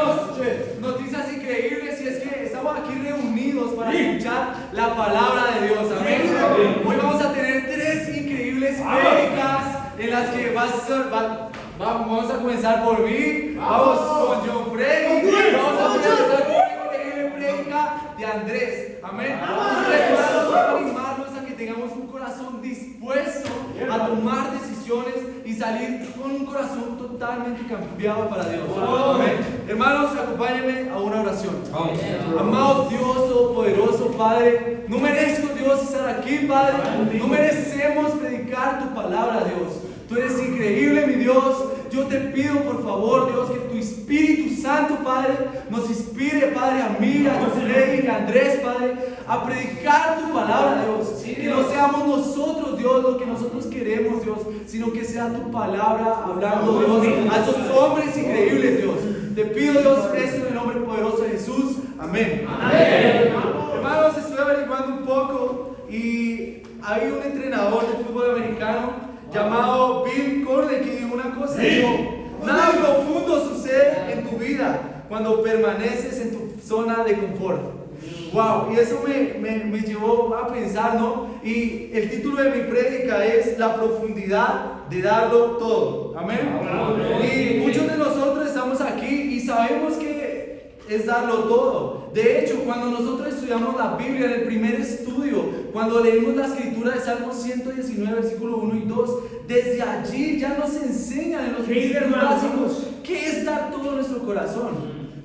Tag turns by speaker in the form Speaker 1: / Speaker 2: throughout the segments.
Speaker 1: tenemos noticias increíbles y es que estamos aquí reunidos para escuchar la palabra de Dios. Amén. Hoy vamos a tener 3 increíbles prédicas en las que vamos a comenzar por mí. Vamos con John Freddy. Vamos a comenzar con una increíble prédica de Andrés. Amén. Vamos a animarnos a que tengamos un corazón dispuesto a tomar decisiones y salir con un corazón totalmente cambiado para Dios. Amén. Hermanos, acompáñenme a una oración. Amado Dios, poderoso Padre, no merezco, Dios, estar aquí, Padre. No merecemos predicar tu palabra, Dios. Tú eres increíble, mi Dios. Yo te pido, por favor, Dios, que tu Espíritu Santo, Padre, nos inspire, Padre, a mí, a José y a Andrés, Padre, a predicar tu palabra, Dios. Que no seamos nosotros, Dios, lo que nosotros queremos, Dios, sino que sea tu palabra hablando, Dios, a esos hombres increíbles, Dios. Te pido, Dios, esto en el nombre poderoso de Jesús. Amén. Amén. Hermanos, estoy averiguando un poco y hay un entrenador de fútbol americano llamado Bill Cordell que dijo una cosa. Dijo: nada profundo sucede en tu vida cuando permaneces en tu zona de confort. Wow, y eso me llevó a pensar, ¿no? Y el título de mi prédica es La profundidad de darlo todo. Amén. Y muchos de nosotros estamos aquí y sabemos que es darlo todo. De hecho, cuando nosotros estudiamos la Biblia en el primer estudio, cuando leímos la escritura de Salmo 119, versículo 1 y 2, desde allí ya nos enseñan en los principios básicos qué es dar todo nuestro corazón.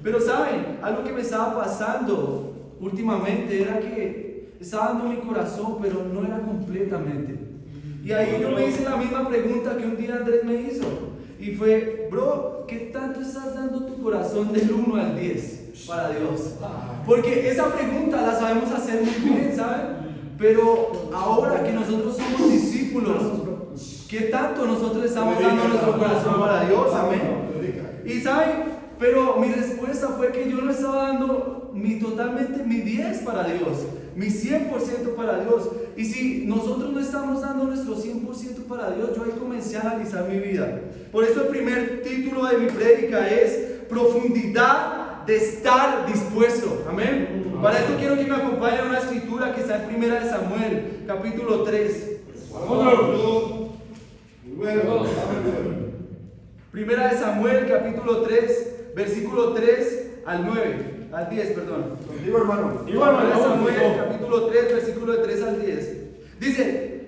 Speaker 1: Pero saben, algo que me estaba pasando últimamente era que estaba dando mi corazón, pero no era completamente. Y ahí yo me hice la misma pregunta que un día Andrés me hizo. Y fue: bro, ¿qué tanto estás dando tu corazón del 1 al 10 para Dios? Porque esa pregunta la sabemos hacer muy bien, ¿saben? Pero ahora que nosotros somos discípulos, ¿qué tanto nosotros estamos dando nuestro corazón para Dios? Amén. Y ¿saben? Pero mi respuesta fue que yo no estaba dando totalmente mi 10 para Dios, mi 100% para Dios. Y si nosotros no estamos dando nuestro 100% para Dios, yo ahí comencé a analizar mi vida. Por eso el primer título de mi prédica es Profundidad de estar dispuesto. Amén. Para esto quiero que me acompañe a una escritura que está en 1 Samuel, capítulo 3. Primera de Samuel, capítulo 3, versículo 3 al 9. Al 10, perdón.
Speaker 2: Digo, hermano.
Speaker 1: Primera de Samuel, capítulo 3, versículo de 3 al 10. Dice: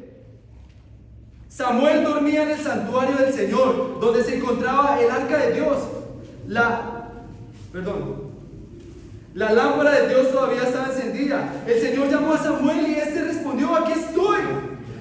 Speaker 1: Samuel dormía en el santuario del Señor, donde se encontraba el arca de Dios. La lámpara de Dios todavía estaba encendida. El Señor llamó a Samuel y este respondió: aquí estoy.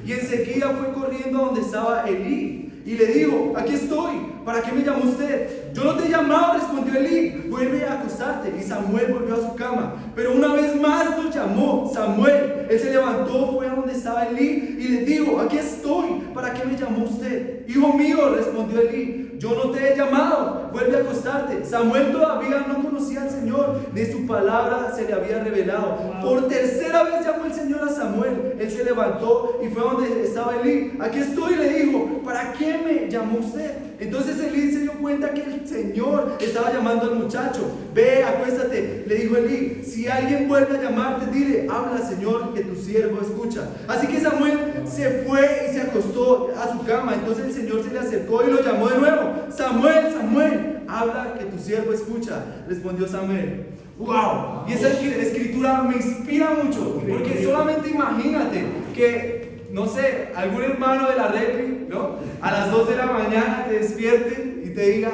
Speaker 1: Y enseguida fue corriendo a donde estaba Elí y le dijo: aquí estoy. ¿Para qué me llamó usted? Yo no te he llamado, respondió Elí. Vuelve a acostarte. Y Samuel volvió a su cama. Pero una vez más lo llamó Samuel. Él se levantó, fue a donde estaba Elí y le dijo: aquí estoy. ¿Para qué me llamó usted? Hijo mío, respondió Elí, yo no te he llamado. Vuelve a acostarte. Samuel todavía no conocía al Señor, ni su palabra se le había revelado. Por tercera vez llamó el Señor a Samuel. Él se levantó y fue a donde estaba Elí. Aquí estoy, le dijo. ¿Para qué me llamó usted? Entonces Elí se dio cuenta que el Señor estaba llamando al muchacho. Ve, acuéstate, le dijo Elí. Si alguien vuelve a llamarte, dile: habla, Señor, que tu siervo escucha. Así que Samuel se fue y se acostó a su cama. Entonces el Señor se le acercó y lo llamó de nuevo: Samuel, Samuel, habla, que tu siervo escucha. Respondió Samuel. ¡Wow! Y esa escritura me inspira mucho, porque solamente imagínate que, no sé, algún hermano de la Repri, ¿no?, a las 2 de la mañana te despierte y te diga: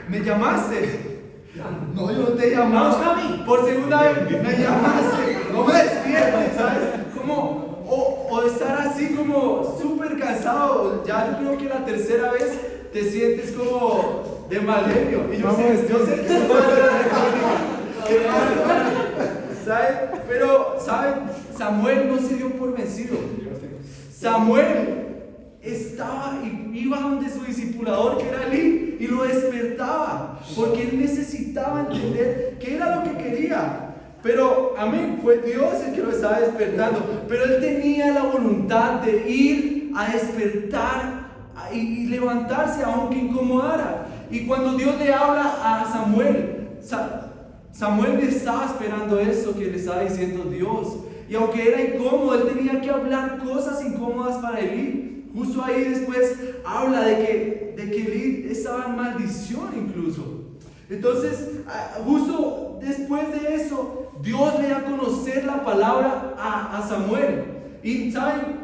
Speaker 1: ¿me llamaste? No, yo no te he llamado. Por segunda vez, me llamaste. No me despiertes, ¿sabes? Como, o estar así como súper cansado. Ya yo creo que la tercera vez te sientes como de mal genio. Y yo sé que eso va a ser ¿sabes? Pero, ¿saben? Samuel no se dio por vencido. Samuel estaba y iba donde su discipulador, que era Elí, y lo despertaba, porque él necesitaba entender qué era lo que quería. Pero, amén, fue Dios el que lo estaba despertando. Pero él tenía la voluntad de ir a despertar y levantarse aunque incomodara. Y cuando Dios le habla a Samuel, Samuel estaba esperando eso que le estaba diciendo Dios. Y aunque era incómodo, él tenía que hablar cosas incómodas para Elí. Justo ahí después habla de que Elí estaba en maldición incluso. Entonces, justo después de eso, Dios le da a conocer la palabra a Samuel. Y ¿saben?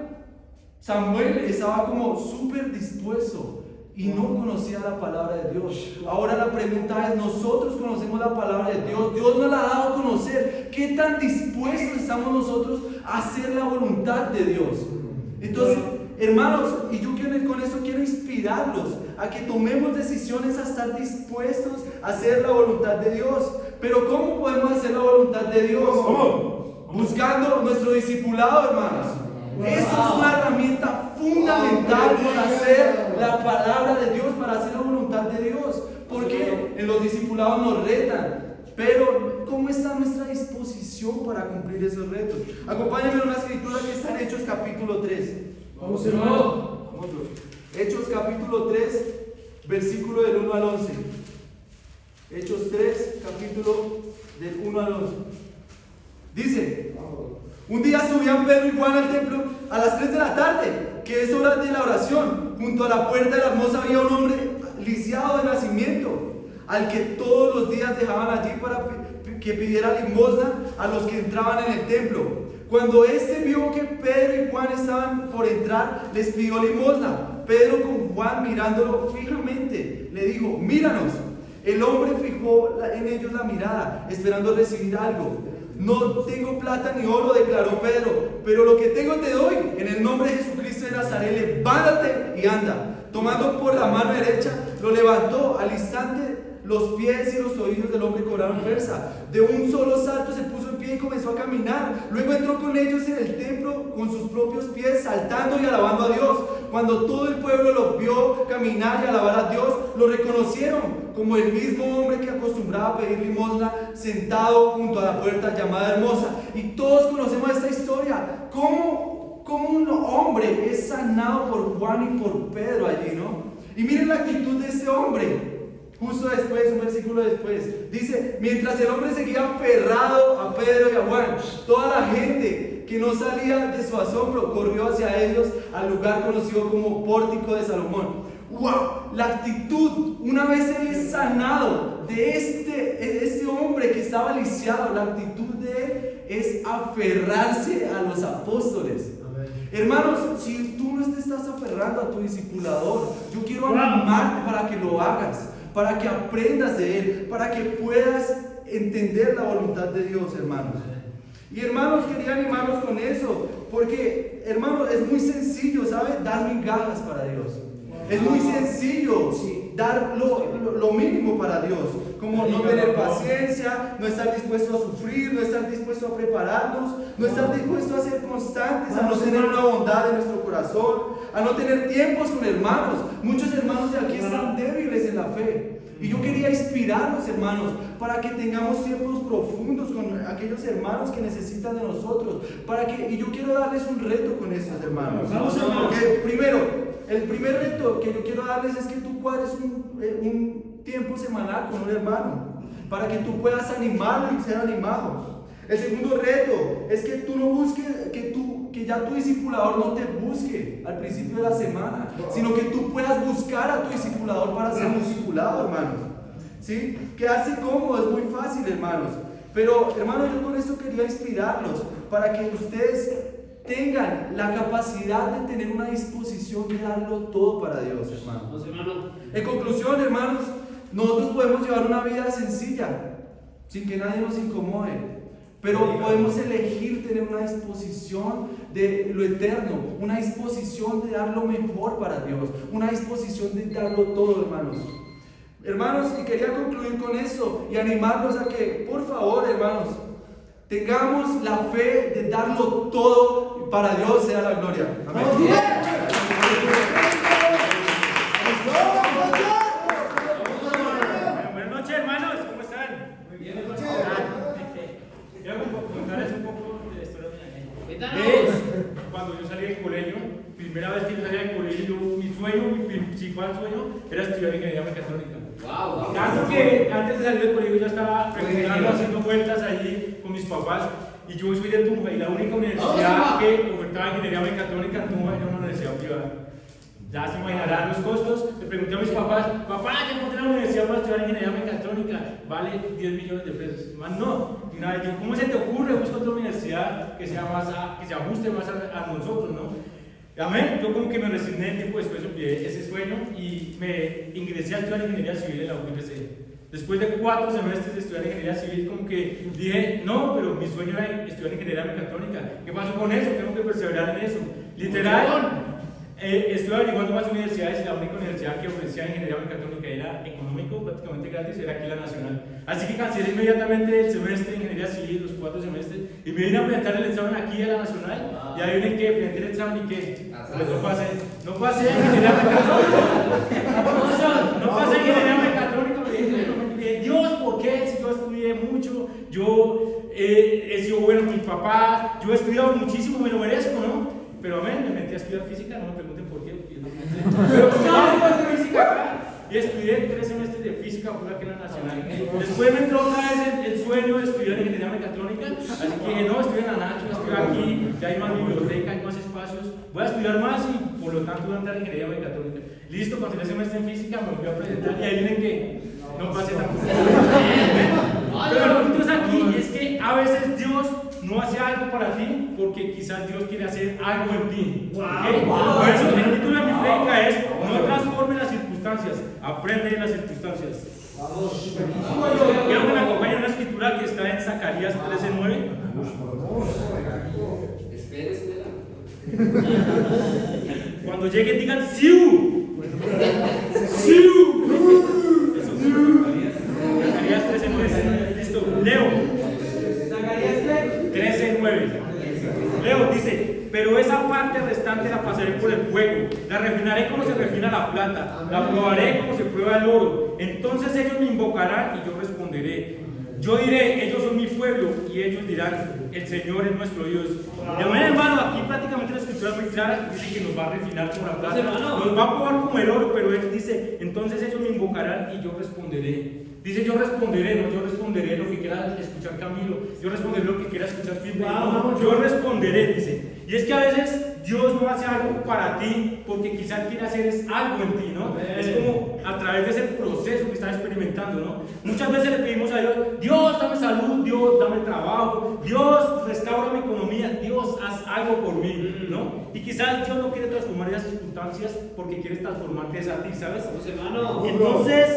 Speaker 1: Samuel estaba como súper dispuesto y no conocía la palabra de Dios. Ahora la pregunta es, nosotros conocemos la palabra de Dios, Dios nos la ha dado a conocer. ¿Qué tan dispuestos estamos nosotros a hacer la voluntad de Dios? Entonces, hermanos, y yo con esto quiero inspirarlos a que tomemos decisiones a estar dispuestos a hacer la voluntad de Dios. Pero ¿cómo podemos hacer la voluntad de Dios? ¿Cómo? Buscando nuestro discipulado, hermanos. Eso es una herramienta fundamental para hacer la palabra de Dios, para hacer la voluntad de Dios. Porque en los discipulados nos retan. Pero, ¿cómo está nuestra disposición para cumplir esos retos? Acompáñenme en una escritura que está en Hechos capítulo 3.
Speaker 2: Vamos, hermano.
Speaker 1: Hechos capítulo 3, versículo del 1 al 11. Hechos 3, capítulo del 1 al 11. Dice: un día subían Pedro y Juan al templo a las 3 de la tarde, que es hora de la oración. Junto a la puerta de la hermosa había un hombre lisiado de nacimiento, al que todos los días dejaban allí para que pidiera limosna a los que entraban en el templo. Cuando éste vio que Pedro y Juan estaban por entrar, les pidió limosna. Pedro, con Juan mirándolo fijamente, le dijo: míranos. El hombre fijó en ellos la mirada, esperando recibir algo. No tengo plata ni oro, declaró Pedro, pero lo que tengo te doy. En el nombre de Jesucristo de Nazaret, levántate y anda. Tomando por la mano derecha, lo levantó. Al instante, los pies y los oídos del hombre cobraron fuerza. De un solo salto se puso en pie y comenzó a caminar. Luego entró con ellos en el templo con sus propios pies, saltando y alabando a Dios. Cuando todo el pueblo lo vio caminar y alabar a Dios, lo reconocieron como el mismo hombre que acostumbraba a pedir limosna, sentado junto a la puerta llamada Hermosa. Y todos conocemos esta historia. ¿Cómo un hombre es sanado por Juan y por Pedro allí, no? Y miren la actitud de ese hombre. Justo después, un versículo después, dice: mientras el hombre seguía aferrado a Pedro y a Juan, toda la gente que no salía de su asombro corrió hacia ellos al lugar conocido como Pórtico de Salomón. ¡Wow! La actitud, una vez él es sanado de este hombre que estaba lisiado, la actitud de él es aferrarse a los apóstoles. Hermanos, si tú no te estás aferrando a tu discipulador, yo quiero animarte para que lo hagas, para que aprendas de él, para que puedas entender la voluntad de Dios, hermanos. Y hermanos, quería animarlos con eso, porque, hermanos, es muy sencillo, ¿sabes? Dar migajas para Dios. Es muy sencillo dar lo mínimo para Dios, como no tener paciencia, no estar dispuesto a sufrir, no estar dispuesto a prepararnos, no estar dispuesto a ser constantes, a no tener una bondad en nuestro corazón, a no tener tiempos con hermanos. Muchos hermanos de aquí están débiles en la fe. Y yo quería inspirarlos, hermanos, para que tengamos tiempos profundos con aquellos hermanos que necesitan de nosotros. Y yo quiero darles un reto con estos hermanos. El primer reto que yo quiero darles es que tú cuadres un tiempo semanal con un hermano, para que tú puedas animarlo y ser animado. El segundo reto es que tú no busques, que ya tu discipulador no te busque al principio de la semana, sino que tú puedas buscar a tu discipulador para ser discipulado, hermanos. ¿Sí? Quedarse cómodo es muy fácil, hermanos. Pero, hermanos, yo con esto quería inspirarlos para que ustedes tengan la capacidad de tener una disposición de darlo todo para Dios, hermanos. En conclusión, hermanos, nosotros podemos llevar una vida sencilla, sin que nadie nos incomode. Pero podemos elegir tener una disposición de lo eterno, una disposición de dar lo mejor para Dios, una disposición de darlo todo, hermanos. Hermanos, y quería concluir con eso y animarlos a que, por favor, hermanos, tengamos la fe de darlo todo para Dios, sea la gloria. Amén.
Speaker 3: Buenas noches, hermanos, ¿cómo están? Muy bien, quiero contarles un poco de la historia mía. Cuando yo salí del colegio, primera vez que yo salía del colegio, mi sueño, mi principal sueño era estudiar ingeniería mecatrónica. Tanto que antes de salir del colegio ya estaba preguntando, haciendo vueltas allí con mis papás. Y yo soy de Tunja y la única universidad que ofertaba ingeniería mecatrónica en Tunja era una universidad privada. Ya se imaginarán los costos. Le pregunté a mis papás, papá, ya encontré una universidad para estudiar ingeniería mecatrónica, vale 10 millones de pesos. Más no. Y una vez digo, ¿cómo se te ocurre? Busca otra universidad que sea más que se ajuste más a nosotros, ¿no? Amén. Yo como que me resigné, tiempo después olvidé ese sueño y me ingresé a estudiar ingeniería civil en la UPC. Después de 4 semestres de estudiar ingeniería civil, como que dije, no, pero mi sueño era estudiar ingeniería mecatrónica. ¿Qué pasó con eso? Tengo que perseverar en eso. Literal. Estuve averiguando más universidades y la única universidad que ofrecía ingeniería mecatrónica era económico, prácticamente gratis, era aquí la Nacional. Así que cancelé inmediatamente el semestre de ingeniería civil, los 4 semestres, y me vine a presentar el examen aquí a la Nacional. Y ahí vienen que presenté el examen y que pues no pasé ingeniería mecatrónica. No pasé ingeniería mecatrónica, me dije, Dios, ¿por qué? Si yo estudié mucho, yo he sido bueno con mis papás, yo he estudiado muchísimo, me lo merezco, ¿no? Pero amén, me metí a estudiar física, no me pregunten por qué, porque pero pues física acá, y estudié 3 semestres de física pura aquí en la Nacional. Después me entró otra vez el sueño de estudiar ingeniería mecatrónica, así que dije, no, estoy en la Nacho, estoy aquí, ya hay más biblioteca, hay más espacios, voy a estudiar más y por lo tanto voy a entrar en ingeniería mecatrónica. Listo, cancelé el semestre en física, me volví a presentar y ahí vienen que no pasé tampoco. Pero el punto es aquí, es que a veces Dios no hace algo para ti porque quizás Dios quiere hacer algo en ti. ¿Okay? Por eso el título de mi prédica es no transforme las circunstancias, aprende de las circunstancias. Quiero que me acompañe una escritura que está en Zacarías 13:9.
Speaker 4: Espera.
Speaker 3: Cuando lleguen digan ¡Siu! ¡Siu! Eso es Zacarías 13:9. Listo, leo. 13:9. Leo, dice, pero esa parte restante la pasaré por el fuego, la refinaré como se refina la plata, la probaré como se prueba el oro. Entonces ellos me invocarán y yo responderé. Yo diré, ellos son mi pueblo, y ellos dirán, el Señor es nuestro Dios. De manera, hermano, aquí prácticamente la escritura es muy clara, dice que nos va a refinar como la plata, nos va a probar como el oro, pero él dice, entonces ellos me invocarán y yo responderé. Dice yo responderé, no yo responderé lo que quiera escuchar Camilo, yo responderé lo que quiera escuchar Pipe, no, yo responderé, dice. Y es que a veces Dios no hace algo para ti porque quizás quiere hacer es algo en ti, ¿no? Es como a través de ese proceso que estás experimentando, ¿no? Muchas veces le pedimos a Dios, Dios dame salud, Dios dame trabajo, Dios restaura mi economía, Dios haz algo por mí, ¿no? Y quizás Dios no quiere transformar esas circunstancias porque quiere transformarte a ti, ¿sabes? Entonces,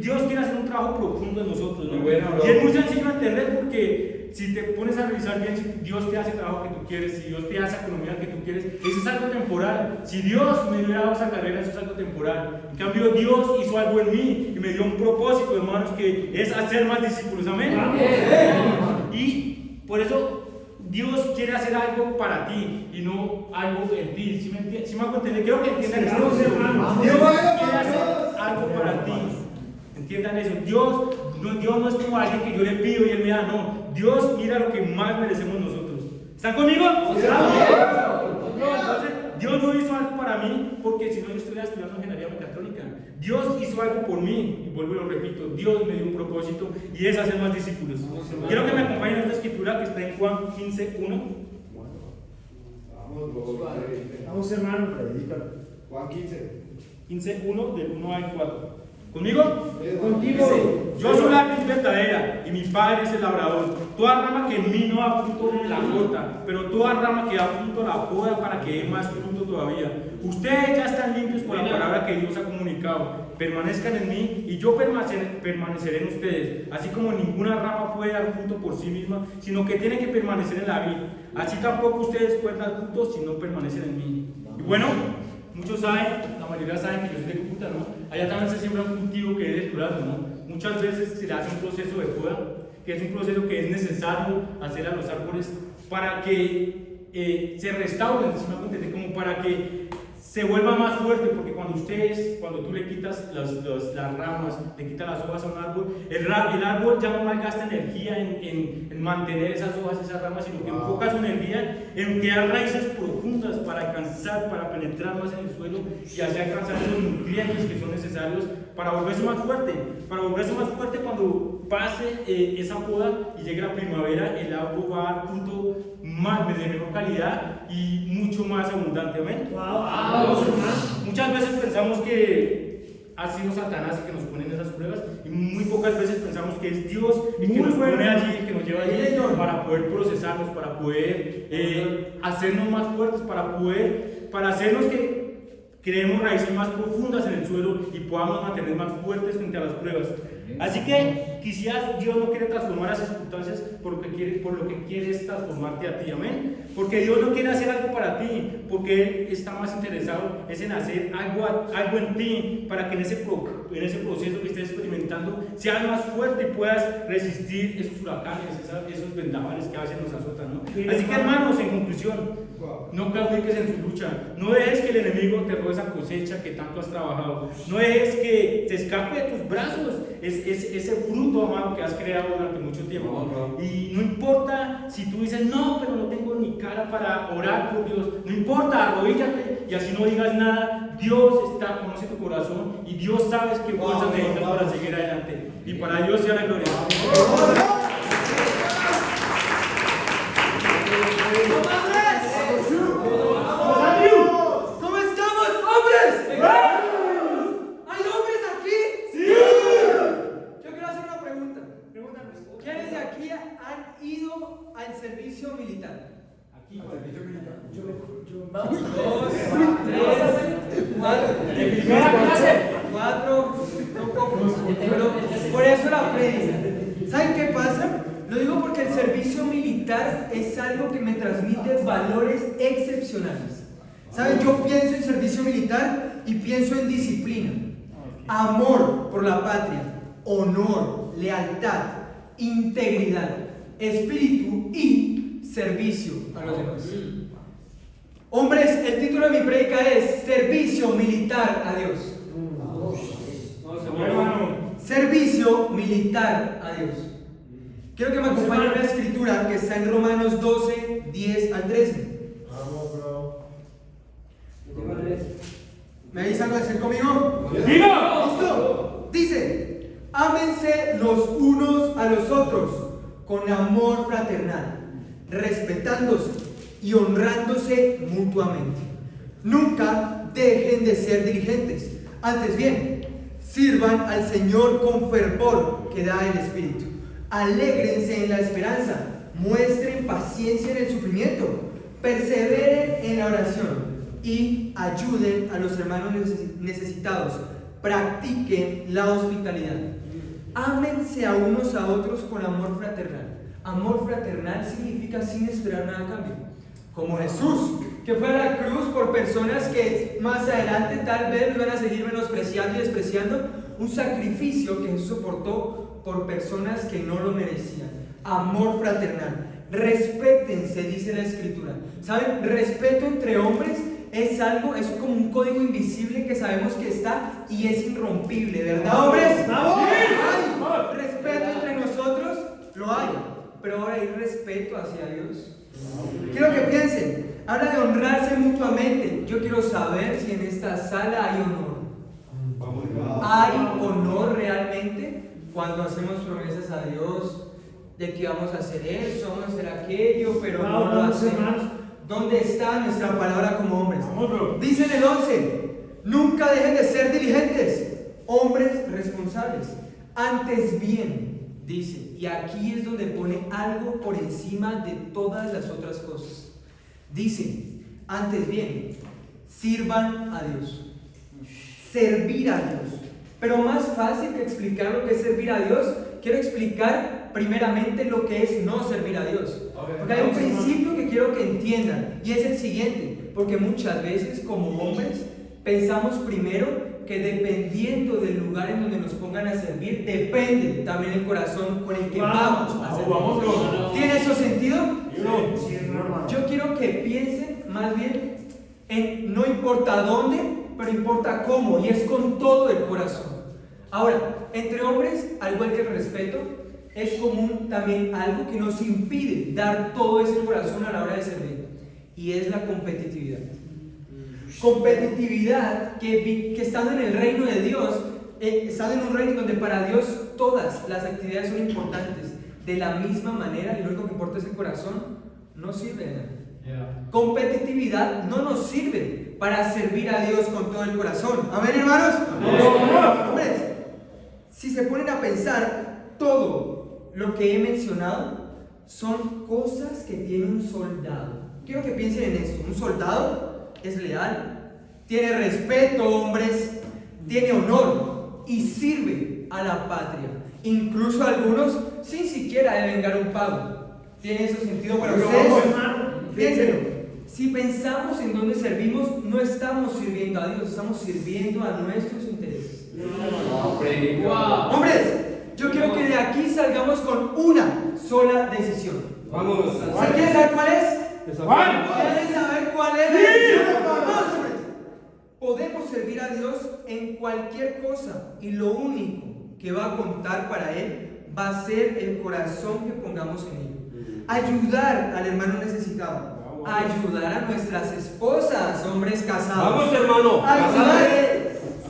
Speaker 3: Dios quiere hacer un trabajo profundo en nosotros, ¿no? Y es muy sencillo entender porque si te pones a revisar bien, si Dios te hace el trabajo que tú quieres, si Dios te hace la economía que tú quieres, eso es algo temporal. Si Dios me hubiera dado esa carrera, eso es algo temporal. En cambio, Dios hizo algo en mí y me dio un propósito, hermanos, que es hacer más discípulos. Amén. Y por eso Dios quiere hacer algo para ti y no algo en ti. ¿Sí me hago entender? Quiero que entiendan esto. Dios quiere hacer algo para ti. Entiendan eso. Dios no es como alguien que yo le pido y él me da. No. Dios mira lo que más merecemos nosotros. ¿Están conmigo? Entonces, Dios no hizo algo para mí porque si no yo estuviera estudiando ingeniería mecatrónica. Dios hizo algo por mí, y vuelvo y lo repito, Dios me dio un propósito y es hacer más discípulos. Quiero que me acompañen a esta escritura que está en Juan 15:1.
Speaker 2: Vamos, hermano.
Speaker 4: Juan
Speaker 3: 15:1 del 1 al 4. ¿Conmigo?
Speaker 2: Contigo.
Speaker 3: Dice, yo soy la vid verdadera y mi padre es el labrador. Toda rama que en mí no da fruto la corta, pero toda rama que da fruto la poda para que dé más fruto todavía. Ustedes ya están limpios por la palabra que Dios ha comunicado. Permanezcan en mí y yo permaneceré en ustedes. Así como ninguna rama puede dar fruto por sí misma, sino que tiene que permanecer en la vid. Así tampoco ustedes pueden dar fruto si no permanecen en mí. Y bueno, muchos saben, la mayoría saben que yo soy de Cúcuta, ¿no? Allá también se siembra un cultivo que es el durazno, ¿no? Muchas veces se le hace un proceso de poda, que es un proceso que es necesario hacer a los árboles para que se restauren, si me hago entender, como para que se vuelva más fuerte, porque cuando tú le quitas las ramas, le quitas las hojas a un árbol, el árbol ya no malgasta energía en mantener esas hojas, esas ramas, sino que enfoca su energía en crear raíces profundas para alcanzar, para penetrar más en el suelo y así alcanzar los nutrientes que son necesarios para volverse más fuerte cuando pase esa poda y llegue la primavera, el árbol va a dar fruto más de mejor calidad y mucho más abundantemente. Muchas veces pensamos que ha sido Satanás el que nos pone en esas pruebas y muy pocas veces pensamos que es Dios el que nos pone allí, el que nos lleva allí para poder procesarnos, para poder hacernos más fuertes, para hacernos que creemos raíces más profundas en el suelo y podamos mantener más fuertes frente a las pruebas. Así que quizás Dios no quiere transformar las circunstancias por lo que quiere es transformarte a ti, amén. Porque Dios no quiere hacer algo para ti, porque Él está más interesado es en hacer algo en ti, para que en ese proceso que estés experimentando seas más fuerte y puedas resistir esos huracanes, esos vendavales que a veces nos azotan, ¿no? Así que, hermanos, en conclusión, no claudiques en tu lucha, no dejes que el enemigo te robe esa cosecha que tanto has trabajado, no dejes que te escape de tus brazos ese fruto, amado, que has creado durante mucho tiempo. Y no importa si tú dices, no, pero no tengo ni cara para orar por Dios, no importa, arrodíllate y así no digas nada. Dios conoce tu corazón y Dios sabe qué fuerzas necesitas para seguir adelante. Y para Dios sea la gloria.
Speaker 5: ¿Cómo estamos, hombres? ¿Hay hombres aquí? ¡Sí! Yo quiero hacer una pregunta. ¿Quiénes de aquí han ido al servicio militar? Aquí, al servicio militar. Vamos, 2, 3, 4. Son pocos. Pero por eso la predica. ¿Saben qué pasa? Lo digo porque el servicio militar es algo que me transmite valores excepcionales. ¿Saben? Yo pienso en servicio militar y pienso en disciplina, amor por la patria, honor, lealtad, integridad, espíritu y servicio a los demás. Hombres, el título de mi prédica es Servicio Militar a Dios. Servicio militar a Dios. Quiero que me acompañen una escritura que está en Romanos 12, 10 al 13.
Speaker 2: Vamos, bro.
Speaker 5: ¿Me dice algo de hacer conmigo?
Speaker 3: ¡Diga!
Speaker 5: ¿Listo? Dice: ámense los unos a los otros con amor fraternal, respetándose y honrándose mutuamente. Nunca dejen de ser diligentes, antes bien, sirvan al Señor con fervor que da el Espíritu. Alégrense en la esperanza, muestren paciencia en el sufrimiento, perseveren en la oración y ayuden a los hermanos necesitados. Practiquen la hospitalidad. Ámense a unos a otros con amor fraternal. Amor fraternal significa sin esperar nada a cambio. Como Jesús, que fue a la cruz por personas que más adelante tal vez lo van a seguir menospreciando y despreciando. Un sacrificio que Jesús soportó por personas que no lo merecían. Amor fraternal. Respétense, dice la Escritura. ¿Saben? Respeto entre hombres es algo, es como un código invisible que sabemos que está y es irrompible, ¿verdad, hombres?
Speaker 2: ¡Vamos!
Speaker 5: Hay respeto entre nosotros, lo hay, pero ahora hay respeto hacia Dios. Quiero que piensen, habla de honrarse mutuamente. Yo quiero saber si en esta sala hay honor. ¿Hay honor realmente cuando hacemos promesas a Dios de que vamos a hacer eso, vamos a hacer aquello, pero no lo hacemos? ¿Dónde está nuestra palabra como hombres? Dice en el 11: nunca dejen de ser diligentes, hombres responsables. Antes bien, dice, y aquí es donde pone algo por encima de todas las otras cosas. Dice, antes bien, sirvan a Dios. Servir a Dios. Pero más fácil que explicar lo que es servir a Dios, quiero explicar primeramente lo que es no servir a Dios. Porque hay un principio que quiero que entiendan, y es el siguiente: porque muchas veces como hombres pensamos primero que dependiendo del lugar en donde nos pongan a servir, depende también el corazón con el que vamos a servir. ¿Tiene eso sentido?
Speaker 2: Sí, hermano.
Speaker 5: Yo quiero que piensen más bien no importa dónde, pero importa cómo, y es con todo el corazón. Ahora, entre hombres, al igual que el respeto, es común también algo que nos impide dar todo ese corazón a la hora de servir, y es la competitividad. Competitividad que estando en el reino de Dios, estando en un reino donde para Dios todas las actividades son importantes, de la misma manera, y lo único que importa es el corazón, no sirve de nada. Competitividad no nos sirve para servir a Dios con todo el corazón. ¿Amén, hermanos? Hombres, si se ponen a pensar, todo lo que he mencionado son cosas que tiene un soldado. Quiero que piensen en esto. Un soldado es leal, tiene respeto, hombres, tiene honor y sirve a la patria. Incluso algunos sin siquiera deben dar un pago. ¿Tiene eso sentido para ustedes? Piénsenlo. Si pensamos en dónde servimos, no estamos sirviendo a Dios, estamos sirviendo a nuestros intereses.
Speaker 4: Wow.
Speaker 5: Hombres, yo quiero que de aquí salgamos con una sola decisión.
Speaker 4: Vamos.
Speaker 5: ¿Se quieren saber cuál es? ¿Quieren saber cuál es la decisión? Vamos, hombres. Podemos servir a Dios en cualquier cosa y lo único que va a contar para Él va a ser el corazón que pongamos en Él. Ayudar al hermano necesitado. Ayudar a nuestras esposas, hombres casados.
Speaker 4: Vamos, hermano.
Speaker 5: Ayudar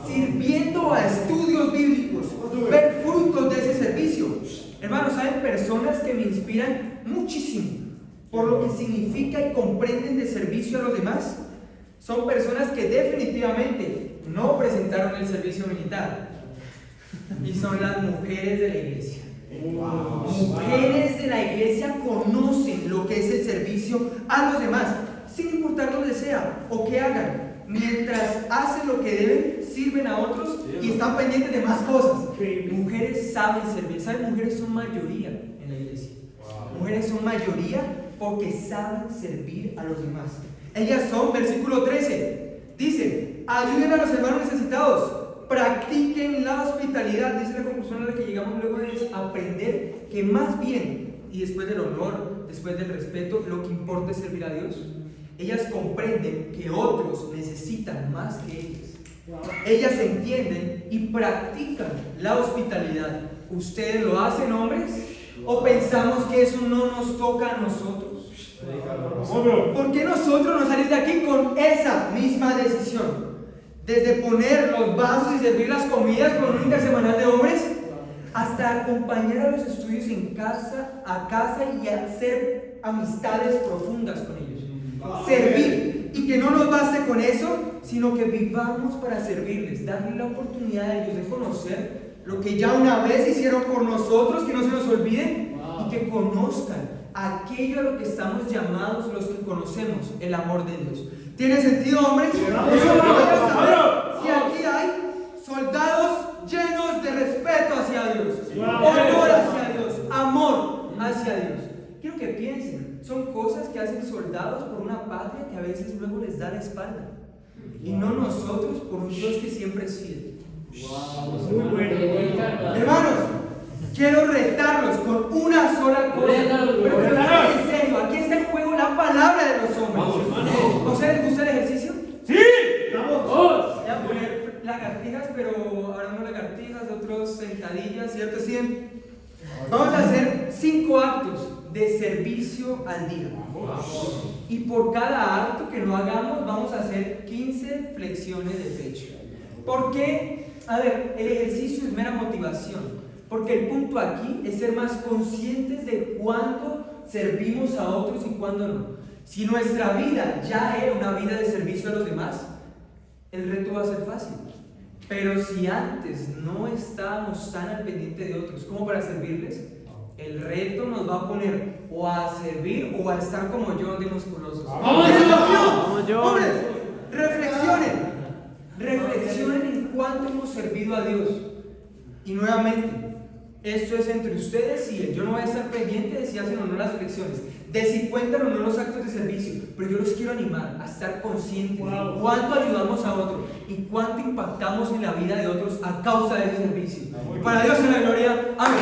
Speaker 5: sirviendo a estudios bíblicos. Ver frutos de ese servicio. Hermanos, ¿saben? Personas que me inspiran muchísimo por lo que significa y comprenden de servicio a los demás. Son personas que definitivamente no presentaron el servicio militar. Y son las mujeres de la iglesia. Mujeres de la iglesia conocen lo que es el servicio a los demás, sin importar dónde sea o qué hagan. Mientras hacen lo que deben, sirven a otros y están pendientes de más cosas. Mujeres saben servir. ¿Saben? Mujeres son mayoría en la iglesia. Mujeres son mayoría porque saben servir a los demás. Ellas son, versículo 13, dice: ayuden a los hermanos necesitados. Practiquen la hospitalidad. Dice la conclusión a la que llegamos luego es aprender que más bien, y después del honor, después del respeto, lo que importa es servir a Dios. Ellas comprenden que otros necesitan más que ellas. Ellas entienden y practican la hospitalidad. ¿Ustedes lo hacen, hombres? ¿O pensamos que eso no nos toca a nosotros? ¿Por qué nosotros no salir de aquí con esa misma decisión? Desde poner los vasos y servir las comidas con un intersemanal de hombres, hasta acompañar a los estudios en casa, a casa y hacer amistades profundas con ellos. Servir, y que no nos baste con eso, sino que vivamos para servirles, darles la oportunidad a ellos de conocer lo que ya una vez hicieron por nosotros, que no se nos olvide, y que conozcan aquello a lo que estamos llamados los que conocemos, el amor de Dios. ¿Tiene sentido, hombres? Si aquí hay soldados llenos de respeto hacia Dios, honor hacia Dios, amor hacia Dios. Quiero que piensen, son cosas que hacen soldados por una patria que a veces luego les da la espalda. Y no nosotros por un Dios que siempre es fiel. Hermanos, quiero retarlos con una sola cosa. Pero en serio, aquí está en juego la palabra de los hombres. ¿A ustedes les gusta el ejercicio?
Speaker 3: ¡Sí! ¡Vamos!
Speaker 5: Voy a poner lagartijas, pero ahora no lagartijas, otros sentadillas, ¿cierto? Sí. Vamos a hacer 5 actos de servicio al día. Y por cada acto que no hagamos, vamos a hacer 15 flexiones de pecho. ¿Por qué? A ver, el ejercicio es mera motivación. Porque el punto aquí es ser más conscientes de cuándo servimos a otros y cuándo no. Si nuestra vida ya era una vida de servicio a los demás, el reto va a ser fácil. Pero si antes no estábamos tan al pendiente de otros como para servirles, el reto nos va a poner o a servir o a estar como yo de musculosos. Hombres, reflexionen en cuánto hemos servido a Dios. Y nuevamente, esto es entre ustedes y Él. Yo no voy a estar pendiente de si hacen o no las flexiones, de si cuentan o no los actos de servicio, pero yo los quiero animar a estar conscientes de cuánto ayudamos a otros y cuánto impactamos en la vida de otros a causa de ese servicio. Para Dios en la gloria. Amén.